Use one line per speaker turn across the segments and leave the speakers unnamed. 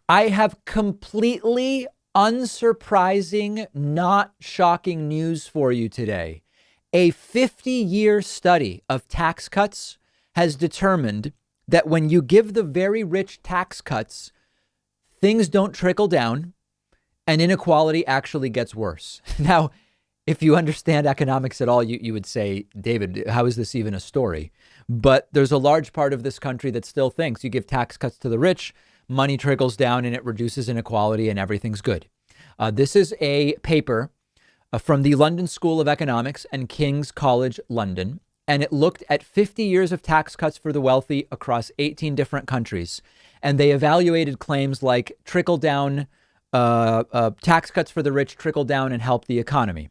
I have completely unsurprising, not shocking news for you today. A 50-year study of tax cuts has determined that when you give the very rich tax cuts, things don't trickle down and inequality actually gets worse. Now, if you understand economics at all, you would say, David, how is this even a story? But there's a large part of this country that still thinks you give tax cuts to the rich, money trickles down and it reduces inequality and everything's good. This is a paper from the London School of Economics and King's College London, and it looked at 50 years of tax cuts for the wealthy across 18 different countries. And they evaluated claims like trickle down, tax cuts for the rich trickle down and help the economy,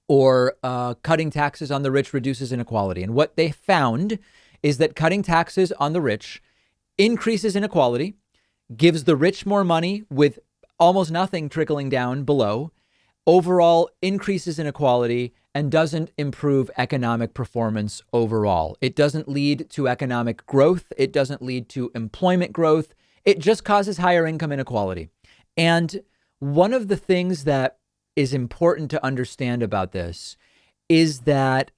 or cutting taxes on the rich reduces inequality. And what they found is that cutting taxes on the rich increases inequality, gives the rich more money with almost nothing trickling down below, overall increases inequality, and doesn't improve economic performance overall. It doesn't lead to economic growth. It doesn't lead to employment growth. It just causes higher income inequality. And one of the things that is important to understand about this is that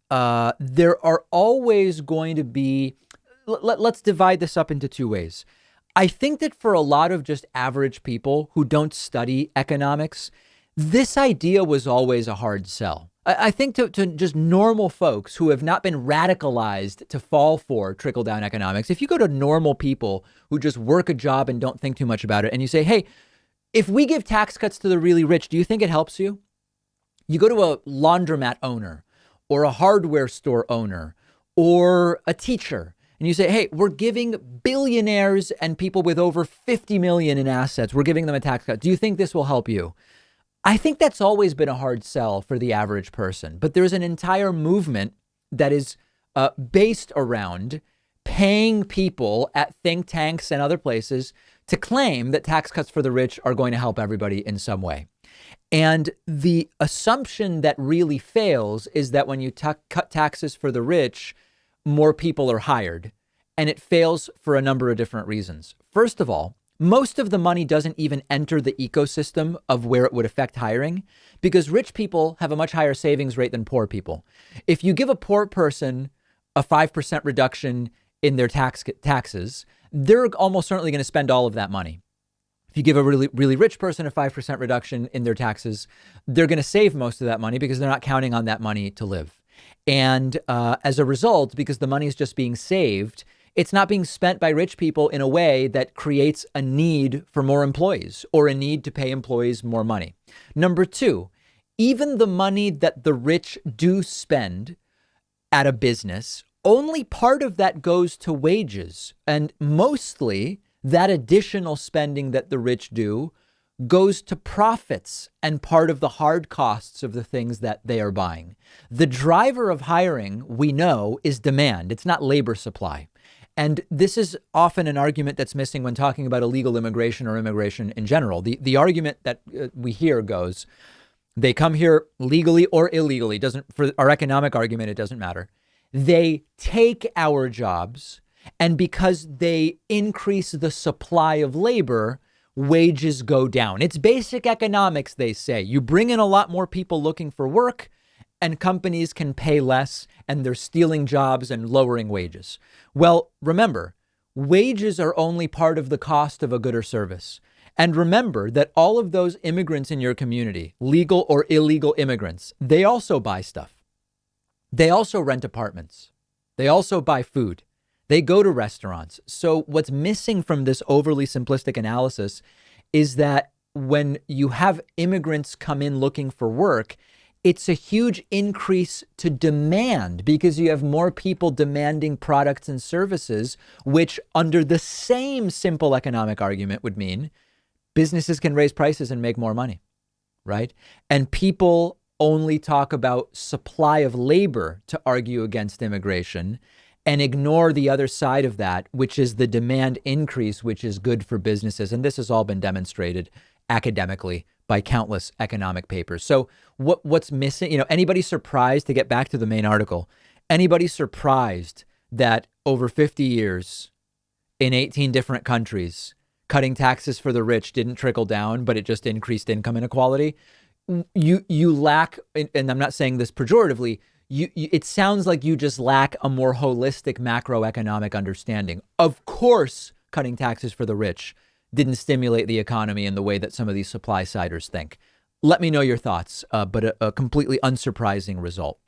there are always going to be, let's divide this up into two ways. I think that for a lot of just average people who don't study economics, this idea was always a hard sell. I think to just normal folks who have not been radicalized to fall for trickle down economics, if you go to normal people who just work a job and don't think too much about it, and you say, hey, if we give tax cuts to the really rich, do you think it helps you? You go to a laundromat owner or a hardware store owner or a teacher, and you say, hey, we're giving billionaires and people with over 50 million in assets, we're giving them a tax cut. Do you think this will help you? I think that's always been a hard sell for the average person. But there's an entire movement that is based around paying people at think tanks and other places to claim that tax cuts for the rich are going to help everybody in some way. And the assumption that really fails is that when you cut taxes for the rich, more people are hired. And it fails for a number of different reasons. First of all, most of the money doesn't even enter the ecosystem of where it would affect hiring, because rich people have a much higher savings rate than poor people. If you give a poor person a 5% reduction in their taxes, they're almost certainly going to spend all of that money. If you give a really, really rich person a 5% reduction in their taxes, they're going to save most of that money because they're not counting on that money to live. And as a result, because the money is just being saved, it's not being spent by rich people in a way that creates a need for more employees or a need to pay employees more money. Number two, even the money that the rich do spend at a business, only part of that goes to wages. And mostly that additional spending that the rich do goes to profits and part of the hard costs of the things that they are buying. The driver of hiring, we know, is demand. It's not labor supply. And this is often an argument that's missing when talking about illegal immigration or immigration in general. The argument that we hear goes, they come here legally or illegally. For our economic argument, it doesn't matter. They take our jobs, and because they increase the supply of labor, wages go down. It's basic economics, they say. You bring in a lot more people looking for work, and companies can pay less, and they're stealing jobs and lowering wages. Well, remember, wages are only part of the cost of a good or service. And remember that all of those immigrants in your community, legal or illegal immigrants, they also buy stuff. They also rent apartments. They also buy food. They go to restaurants. So what's missing from this overly simplistic analysis is that when you have immigrants come in looking for work, it's a huge increase to demand because you have more people demanding products and services, which under the same simple economic argument would mean businesses can raise prices and make more money, right? And people only talk about supply of labor to argue against immigration and ignore the other side of that, which is the demand increase, which is good for businesses. And this has all been demonstrated academically by countless economic papers. So what's missing? Anybody surprised, to get back to the main article, anybody surprised that over 50 years in 18 different countries, cutting taxes for the rich didn't trickle down, but it just increased income inequality. You lack, and I'm not saying this pejoratively, it sounds like you just lack a more holistic macroeconomic understanding. Of course, cutting taxes for the rich didn't stimulate the economy in the way that some of these supply siders think. Let me know your thoughts, but a completely unsurprising result.